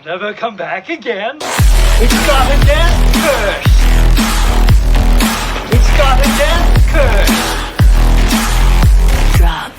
never come back again. It's got a death curse. It's got a death curse. Drop.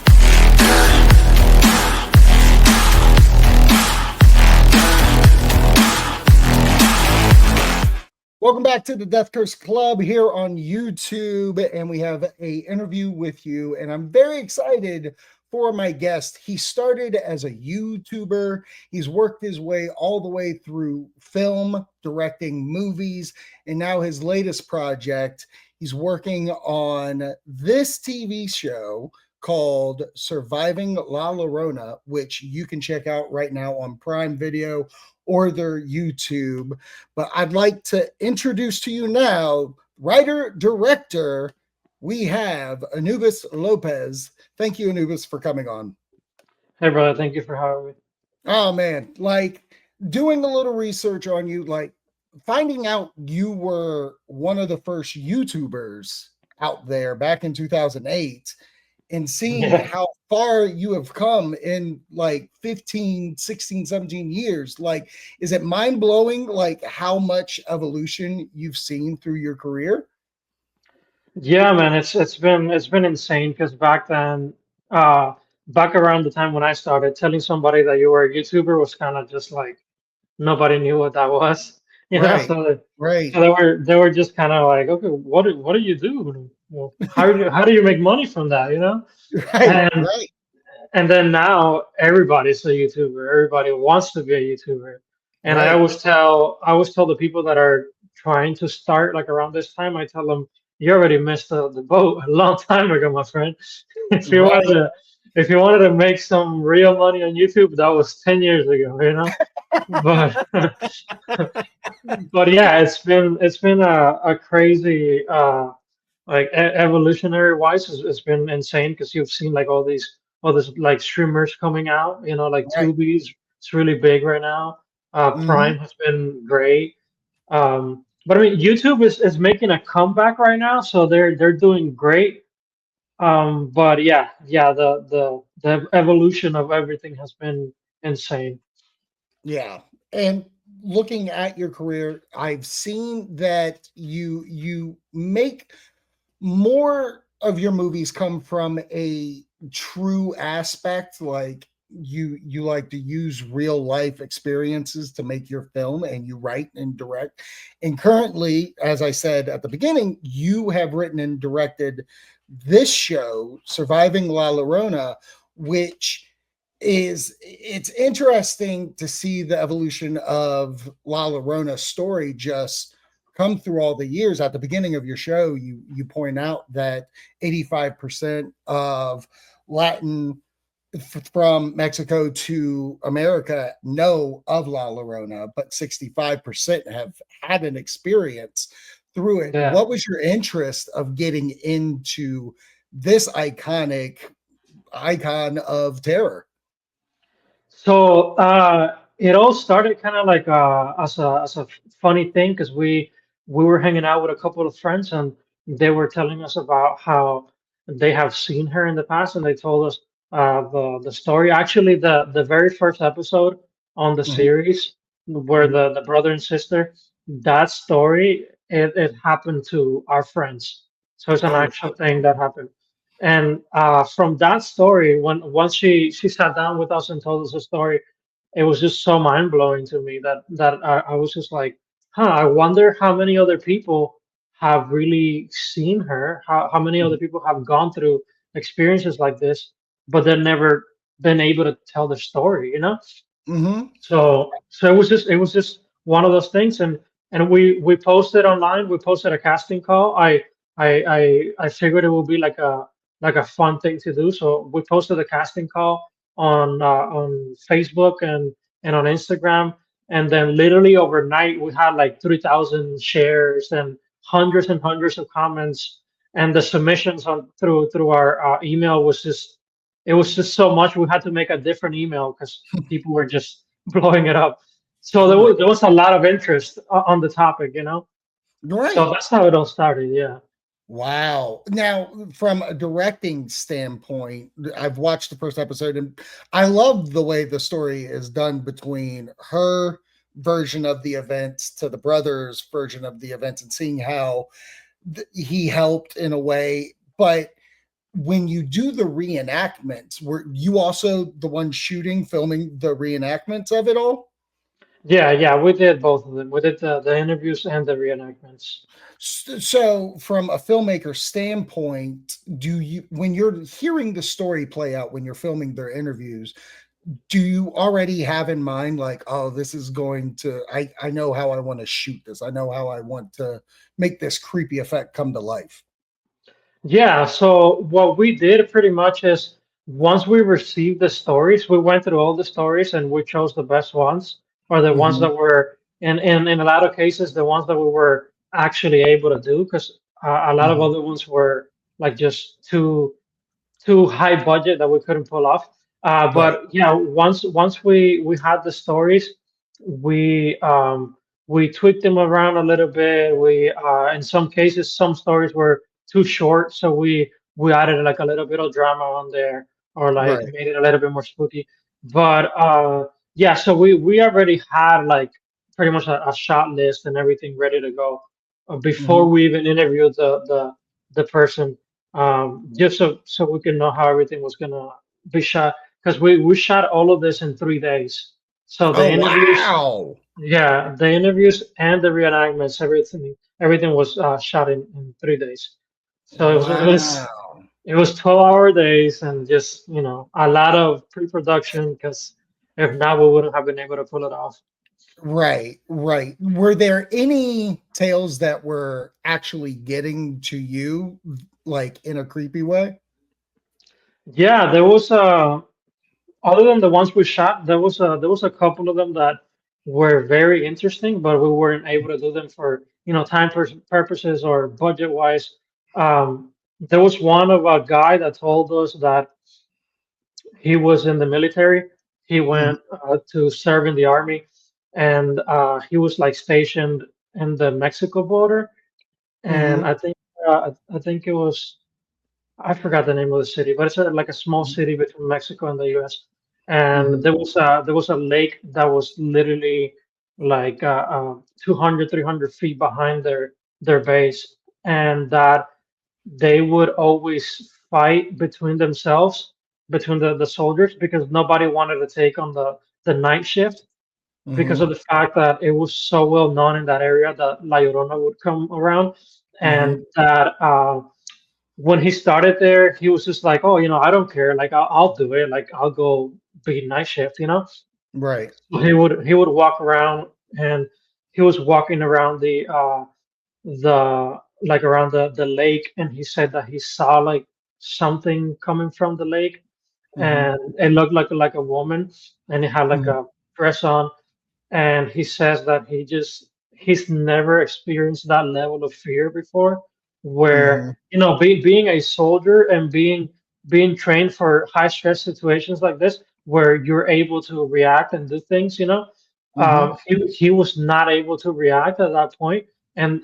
Welcome back to the Death Curse Club here on YouTube, and we have an interview with you, and I'm very excited for my guest. He started as a YouTuber. He's worked his way all the way through film, directing movies, and now his latest project, he's working on this TV show called Surviving La Llorona, which you can check out right now on Prime Video or their YouTube. But I'd like to introduce to you now, writer, director, we have Anubys Lopez. Thank you, Anubys, for coming on. Hey, brother. Thank you for having me. Oh, man. Like, doing a little research on you, like, finding out you were one of the first YouTubers out there back in 2008 and seeing how far you have come in like 15, 16, 17 years. Like, is it mind-blowing, like, how much evolution you've seen through your career? Yeah, man, it's been insane because back then, back around the time when I started, telling somebody that you were a YouTuber was kind of just like nobody knew what that was, you know. Right, So right, they were just kind of like, okay, what do you do? Well, how do you make money from that, you know? right, And right, and then now everybody's a YouTuber. Everybody wants to be a YouTuber. And right. I always tell the people that are trying to start like around this time, I tell them, you already missed the boat a long time ago, my friend. If you wanted Right. to if you wanted to make some real money on YouTube, that was 10 years ago, you know? But but yeah, it's been a crazy like evolutionary wise, it's been insane because you've seen like all this like streamers coming out, you know, like Right. Tubi's, it's really big right now. Mm-hmm. Prime has been great. But I mean, YouTube is making a comeback right now, so they're doing great. But yeah, the evolution of everything has been insane. Yeah. And looking at your career, I've seen that you make more of your movies come from a true aspect, like you like to use real life experiences to make your film, and you write and direct. And currently, as I said at the beginning, you have written and directed this show, Surviving La Llorona, which is, it's interesting to see the evolution of La Llorona's story just come through all the years. At the beginning of your show, you point out that 85% of Latin from Mexico to America know of La Llorona, but 65% have had an experience through it. Yeah. What was your interest of getting into this iconic icon of terror? So it all started kind of like as a funny thing because we were hanging out with a couple of friends and they were telling us about how they have seen her in the past and they told us the story. Actually, the very first episode on the Mhm, series where mhm. the brother and sister, that story it happened to our friends. So it's an Oh, actual thing that happened. And from that story, when once she sat down with us and told us the story, it was just so mind blowing to me that I was just like, huh, I wonder how many other people have really seen her, how many other mhm, people have gone through experiences like this, but they've never been able to tell the story, you know? mhm. So it was just one of those things, and we posted online. We posted a casting call. I figured it would be like a fun thing to do. So we posted a casting call on Facebook and on Instagram, and then literally overnight we had like 3,000 shares and hundreds of comments, and the submissions on through our email was just it was just so much. We had to make a different email because people were just blowing it up. So Oh my, there was a lot of interest on the topic, you know. So right. that's how it all started. Yeah. Wow. Now, from a directing standpoint, I've watched the first episode and I love the way the story is done between her, version of the events to the brother's version of the events and seeing how he helped in a way. But when you do the reenactments, were you also the one shooting, filming the reenactments of it all? Yeah, yeah, we did both of them. We did the interviews and the reenactments. So, from a filmmaker standpoint, do you, when you're hearing the story play out, when you're filming their interviews, do you already have in mind, like, oh, this is going to, I know how I want to shoot this, I know how I want to make this creepy effect come to life? Yeah, so what we did pretty much is once we received the stories, we went through all the stories and we chose the best ones, or the ones Mm-hmm. that were in a lot of cases the ones that we were actually able to do, because a lot of Mm-hmm. other ones were like just too high budget that we couldn't pull off. Right. But yeah, once we had the stories, we we tweaked them around a little bit. We in some cases some stories were too short, so we added like a little bit of drama on there, or like Right. made it a little bit more spooky. But yeah, so we already had like pretty much a shot list and everything ready to go before Mm-hmm. we even interviewed the person, just so we can know how everything was gonna be shot. Because we shot all of this in 3 days. So the Oh, interviews, wow. yeah, the interviews and the reenactments, everything was shot in 3 days. So Wow. it was 12-hour days, and just a lot of pre-production, because if not, we wouldn't have been able to pull it off. Right, right. Were there any tales that were actually getting to you, like in a creepy way? Yeah, there was other than the ones we shot, there was a couple of them that were very interesting, but we weren't able to do them for time purposes or budget wise. There was one of a guy that told us that he was in the military. He Mhm, went to serve in the army, and he was like stationed in the Mexico border. And mhm, I think it was, I forgot the name of the city, but it's like a small mhm, city between Mexico and the U.S. And mhm, there was a lake that was literally like 200, 300 feet behind their base, and that they would always fight between themselves, between the soldiers, because nobody wanted to take on the night shift, because mhm, of the fact that it was so well known in that area that La Llorona would come around, mhm. and that when he started there, he was just like, oh, I don't care. Like, I'll do it. Like, I'll go be night shift. Right. So he would walk around, and he was walking around the like around the lake, and he said that he saw like something coming from the lake, Mhm, and it looked like a woman, and it had like mhm, a dress on, and he says that he's never experienced that level of fear before, where mhm, being a soldier and being trained for high stress situations like this, where you're able to react and do things. mhm, He was not able to react at that point, and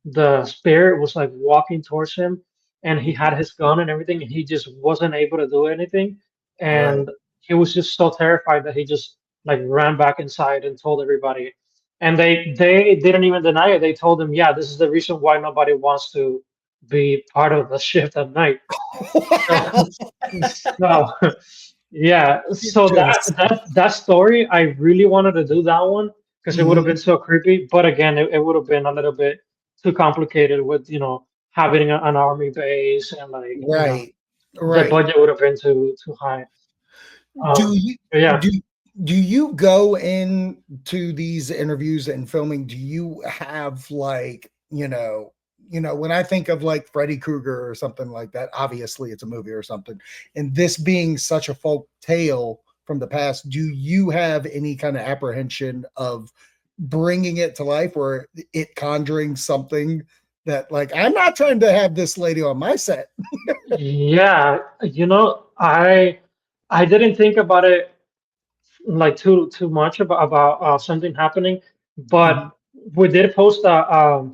the spirit was like walking towards him, and he had mhm. his gun and everything, and he just wasn't able to do anything, Right. and he was just so terrified that he just like ran back inside and told everybody. And they didn't even deny it. They told him, yeah, this is the reason why nobody wants to be part of the shift at night. So, Wow. so yeah, so that Interesting. that that story, I really wanted to do that one because it would have Mhm. been so creepy. But again, it would have been a little bit too complicated with having an army base, and like Right. the Right. budget would have been too high. Do Um, you but yeah. do do you go into these interviews and filming? Do you have like, when I think of like Freddy Krueger or something like that, obviously it's a movie or something, and this being such a folk tale from the past, do you have any kind of apprehension of bringing it to life or it conjuring something that, like, I'm not trying to have this lady on my set? Yeah, I didn't think about it like too much about something happening, Mhm, but we did post a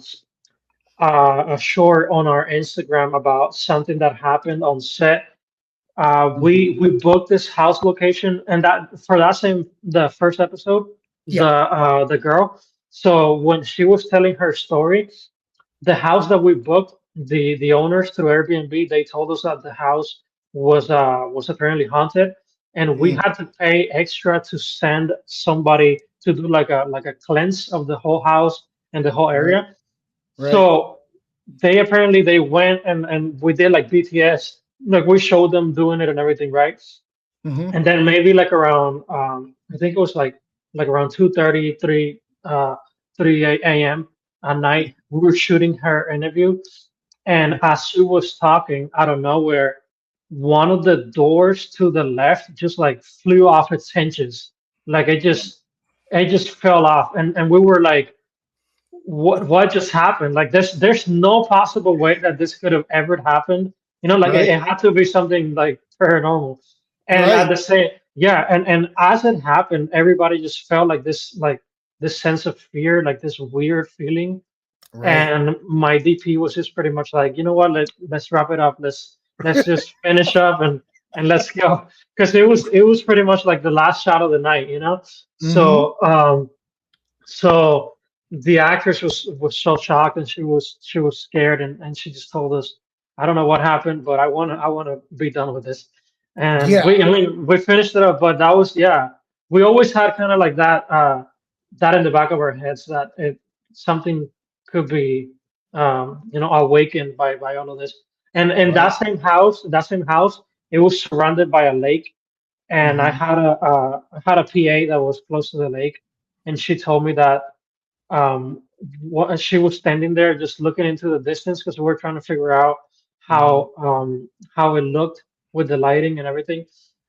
short on our Instagram about something that happened on set. mhm, We booked this house location, and that for that same the first episode, Yeah. the girl. So when she was telling her story, the house that we booked, the owners through Airbnb, they told us that the house was apparently haunted, and we Mm, had to pay extra to send somebody to do like a cleanse of the whole house and the whole right. area. Right. So they went and we did like BTS, like we showed them doing it and everything, right? Hmm. And then maybe like around I think it was like around 2:30, 3 a.m. at night, we were shooting her interview, and as she was talking out of nowhere, one of the doors to the left just like flew off its hinges. Like it just fell off, and we were like, what just happened? Like there's no possible way that this could have ever happened. Like it, Right. it had to be something like paranormal. And at Right. the same, yeah, and as it happened, everybody just felt like this sense of fear, like this weird feeling. Right. And my DP was just pretty much like, you know what, let's wrap it up. Let's just finish up and let's go. Because it was pretty much like the last shot of the night. Hmm. So the actress was so shocked, and she was scared, and she just told us, I don't know what happened, but I wanna be done with this. And Yeah. we finished it up, but that was, yeah. We always had kind of like that in the back of our heads, that it something could be awakened by all of this. And Right. that same house, it was surrounded by a lake, and I Hmm. had a PA that was close to the lake, and she told me that she was standing there just looking into the distance, because we were trying to figure out Hmm. how it looked with the lighting and everything.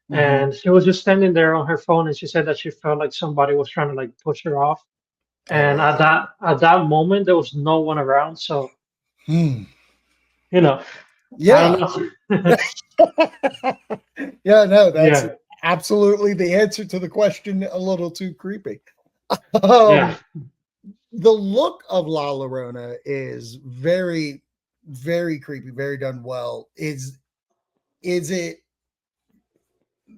Hmm. And she was just standing there on her phone, and she said that she felt like somebody was trying to like push her off. Oh And at wow. that moment, there was no one around, so Hmm. you know, I Yeah. don't know. Yeah, no, that's Yeah, absolutely the answer to the question. A little too creepy. yeah. Um, the look of La Llorona is very, very creepy, very done well. Is it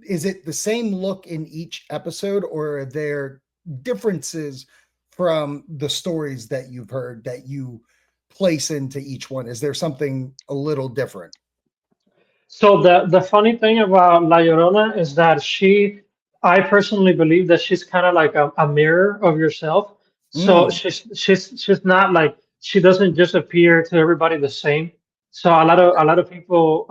is it the same look in each episode, or are there differences from the stories that you've heard that you place into each one? Is there something a little different? So the funny thing about La Llorona is that I personally believe that she's kind of like a mirror of yourself. So Mm, she's not like, she doesn't just appear to everybody the same. So a lot of people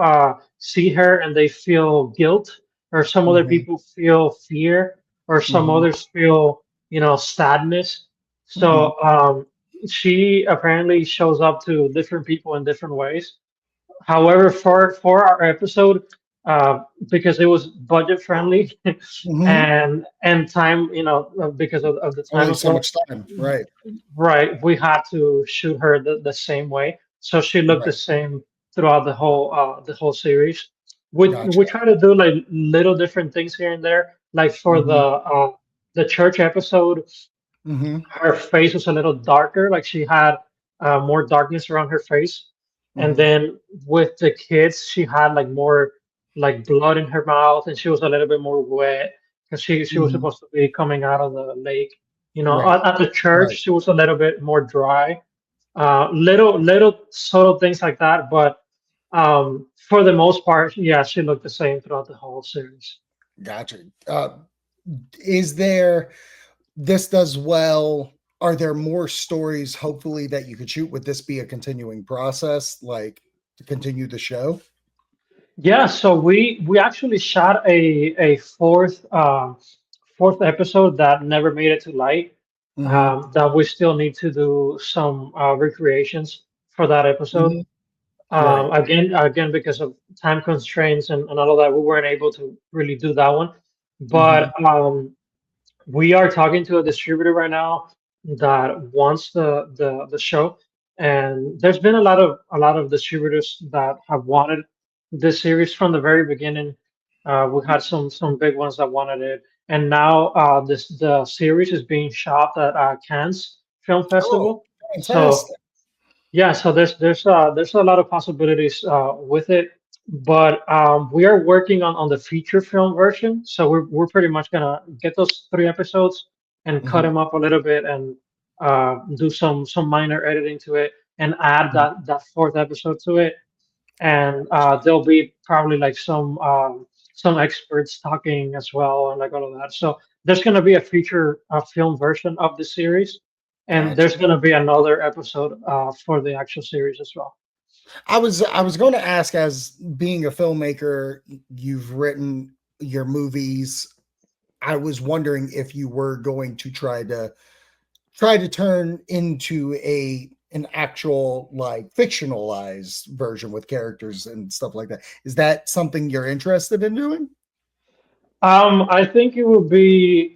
see her and they feel guilt, or some other hmm, people feel fear, or some hmm, others feel sadness. hmm. So she apparently shows up to different people in different ways. However, for our episode, uh, because it was budget friendly, Hmm. and time, because of the time Only as so well, much time, right? right? We had to shoot her the same way, so she looked the Right. same throughout the whole series. We Gotcha. try to do like little different things here and there, like for the Hmm. church episode, Hmm. her face was a little darker, like she had more darkness around her face. And Hmm. then with the kids, she had like more like blood in her mouth, and she was a little bit more wet, because she was Hmm. supposed to be coming out of the lake. Right. At the church, Right. she was a little bit more dry. Little subtle things like that, but for the most part, yeah, she looked the same throughout the whole series. Gotcha. Is there this does well? Are there more stories, hopefully, that you could shoot? Would this be a continuing process, like to continue the show? Yeah, so we actually shot a fourth episode that never made it to light. Hmm. That we still need to do some recreations for that episode. Hmm. Right. Again, because of time constraints and all of that, we weren't able to really do that one. Hmm. But we are talking to a distributor right now that wants the show, and there's been a lot of distributors that have wanted this series from the very beginning. We had some big ones that wanted it, and now the series is being shot at Cannes Film Oh, Festival. So fantastic. yeah, so there's a lot of possibilities with it, but we are working on the feature film version. So we're pretty much gonna get those 3 episodes and cut Mhm. him up a little bit and do some minor editing to it and add Mhm. that fourth episode to it. And there'll be probably like some experts talking as well and like all of that. So there's going to be a feature film version of the series, and Gotcha. there's going to be another episode for the actual series as well. I was going to ask, as being a filmmaker, you've written your movies. I was wondering if you were going to try to turn into an actual like fictionalized version with characters and stuff like that. Is that something you're interested in doing? I think it would be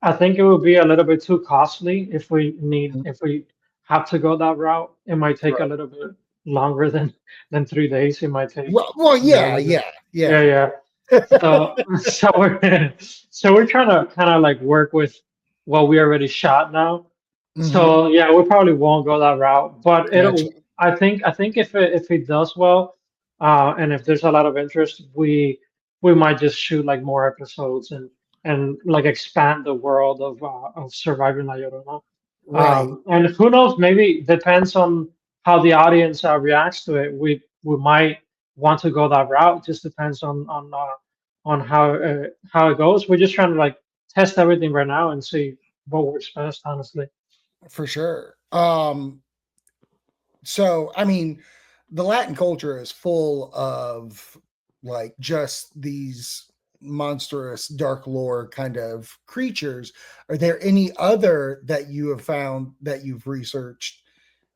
I think it would be a little bit too costly Mhm. if we have to go that route. It might take a Right. little bit longer than 3 days. It might take, Well, a yeah, little bit. yeah, Yeah, yeah. yeah. So we're trying to kind of like work with what we already shot now. Hmm. So yeah, we probably won't go that route, but Gotcha. I think if it does well, and if there's a lot of interest, we might just shoot like more episodes and like expand the world of Surviving La Llorona. Right, And who knows, maybe depends on how the audience reacts to it. We might want to go that route. Just depends on how it goes. We're just trying to like test everything right now and see what works best, honestly. for sure. So I mean, the Latin culture is full of like just these monstrous dark lore kind of creatures. Are there any other that you have found that you've researched?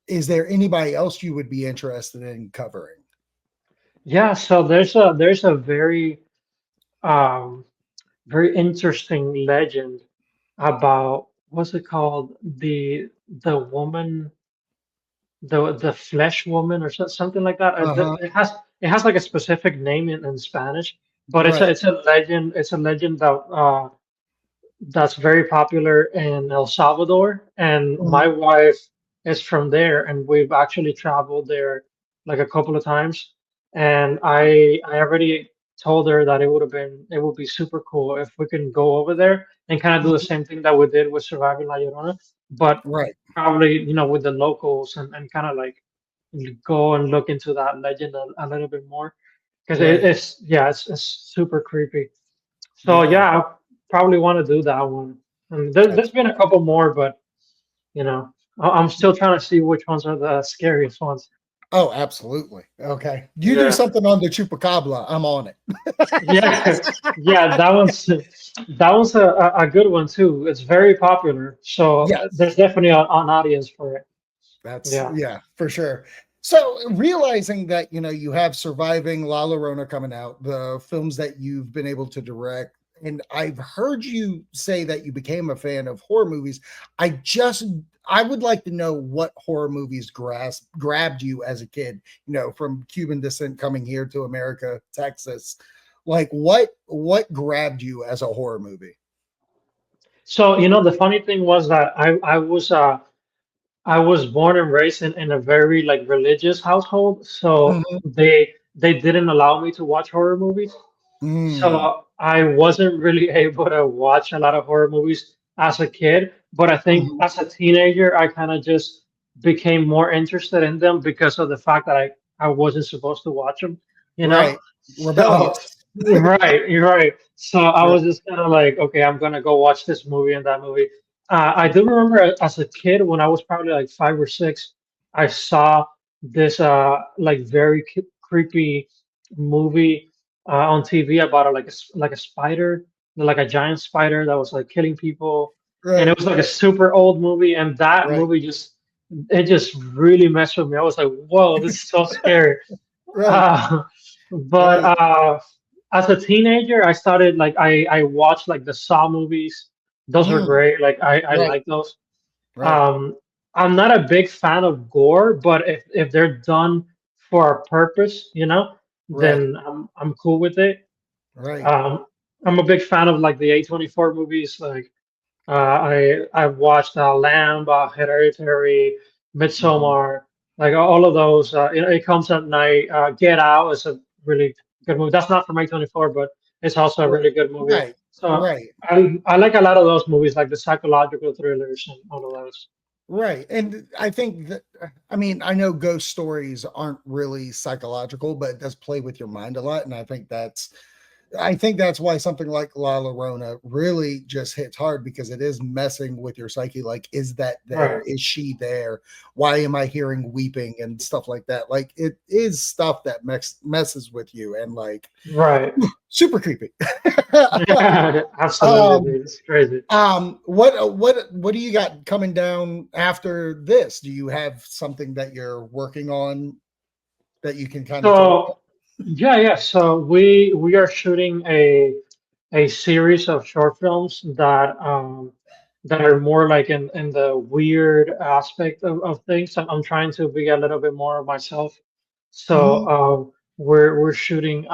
Is there anybody else you would be interested in covering? Yeah, so there's a um very interesting legend about what's it called, the woman, the flesh woman or something like that. Uh-huh. It has like a specific name in Spanish, but Right. it's a legend. It's a legend that that's very popular in El Salvador, and my Mhm. wife is from there, and we've actually traveled there like a couple of times. And I already told her that it would be super cool if we can go over there and kind of do the Mhm. same thing that we did with Surviving La Llorona, but Right. probably with the locals and kind of like go and look into that legend a little bit more because Right. it's yeah it's super creepy. So Yeah. yeah, I probably want to do that one. And there's That's been a couple more, but I'm still trying to see which ones are the scariest ones. Oh, absolutely. Okay. You do Yeah, something on the chupacabra, I'm on it. yeah, yeah. That one's a good one too. It's very popular, so Yes. there's definitely an audience for it. That's Yeah. yeah, for sure. So realizing that you have Surviving La Llorona coming out, the films that you've been able to direct, and I've heard you say that you became a fan of horror movies. I just I would like to know what horror movies grabbed you as a kid, from Cuban descent coming here to America, Texas. Like what grabbed you as a horror movie? So the funny thing was that I was born and raised in a very like religious household, so Mhm. they didn't allow me to watch horror movies. Mm. So I wasn't really able to watch a lot of horror movies as a kid, but I think Mhm. as a teenager, I kind of just became more interested in them because of the fact that I wasn't supposed to watch them, you know? Right. So, Rebellious. right, you're right. So I Right. was just kind of like, okay, I'm gonna go watch this movie and that movie. I do remember as a kid when I was probably like 5 or 6, I saw this like very creepy movie on TV about like a spider, like a giant spider that was like killing people, and it Right. was like a super old movie, and that Right. movie just really messed with me. I was like, whoa, this is so scary. Right. Uh, but Right. as a teenager, I started like I watched like the Saw movies. Those are Mhm. great. Like I Right. like those. Right. Um, I'm not a big fan of gore, but if they're done for a purpose, Right. then I'm cool with it. Right. Um, I'm a big fan of like the A24 movies. Like I've watched Lamb, Hereditary, Mhm. Midsommar, like all of those. It comes at night. Get Out is a really good movie. That's not from A24, but it's also a Right. really good movie. Right. So right. I like a lot of those movies, like the psychological thrillers and all of those. Right. And I think that, I mean, I know ghost stories aren't really psychological, but it does play with your mind a lot. And I think that's why something like La Llorona really just hits hard, because it is messing with your psyche. Like, is that there? Right. Is she there? Why am I hearing weeping and stuff like that? Like, it is stuff that messes with you, and like Right. super creepy. Yeah, absolutely, um, dude. It's crazy. what do you got coming down after this? Do you have something that you're working on that you can kind of talk about? So yeah. So we are shooting a series of short films that are more like in the weird aspect of things. I'm trying to be a little bit more of myself. So Mhm. we're shooting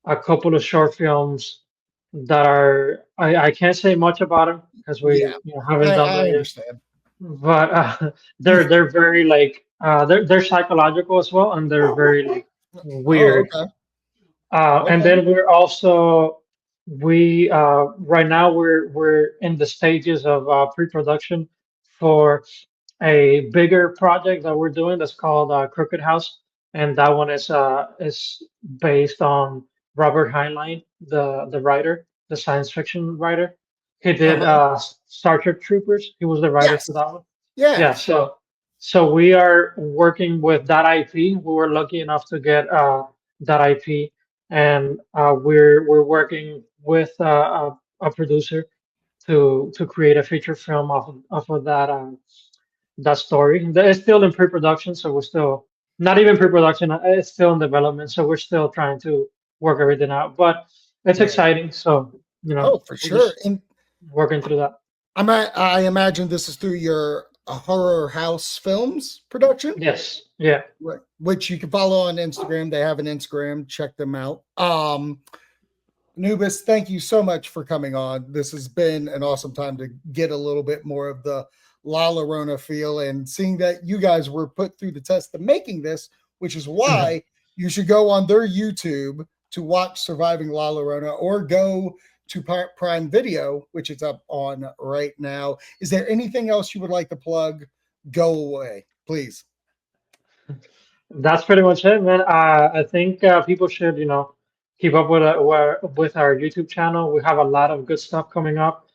a couple of short films that are I can't say much about them because Yeah, haven't done I them yet. understand. But they're very like they're psychological as well, and they're very like Oh, weird. okay. And Okay. then we're also we right now we're in the stages of pre-production for a bigger project that we're doing that's called Crooked House, and that one is based on Robert Heinlein, the writer, the science fiction writer. He did Uh-huh. Star Trek Troopers. He was the writer Yes. for that one. Yeah, Yes. so we are working with that IP. We were lucky enough to get that IP, and we're working with a producer to create a feature film off of that story. It's still in pre-production, so we're still not even pre-production. It's still in development, so we're still trying to work everything out. But it's Right. exciting, so Oh, for we're sure. just And working through that. I imagine this is through your Horror House Films production, Yes, yeah. right? Which you can follow on Instagram. They have an Instagram. Check them out. Anubis, thank you so much for coming on. This has been an awesome time to get a little bit more of the La Llorona feel, and seeing that you guys were put through the test of making this, which is why you should go on their YouTube to watch Surviving La Llorona, or go to Prime Video, which is up on right now. Is there anything else you would like to plug? Go away, please. That's pretty much it, man. I think people should, keep up with our YouTube channel. We have a lot of good stuff coming up.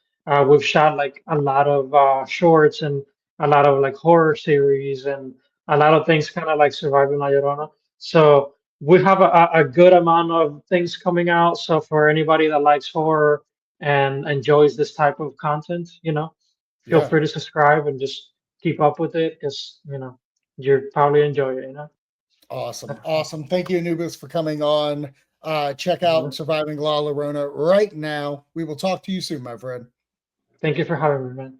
We've shot like a lot of shorts and a lot of like horror series and a lot of things kind of like Surviving La Llorona. So we have a good amount of things coming out. So for anybody that likes horror and enjoys this type of content, feel Yeah, free to subscribe and just keep up with it because, you'll probably enjoy it, awesome. Awesome. Thank you, Anubis, for coming on. Check Mhm. out Surviving La Llorona right now. We will talk to you soon, my friend. Thank you for having me, man.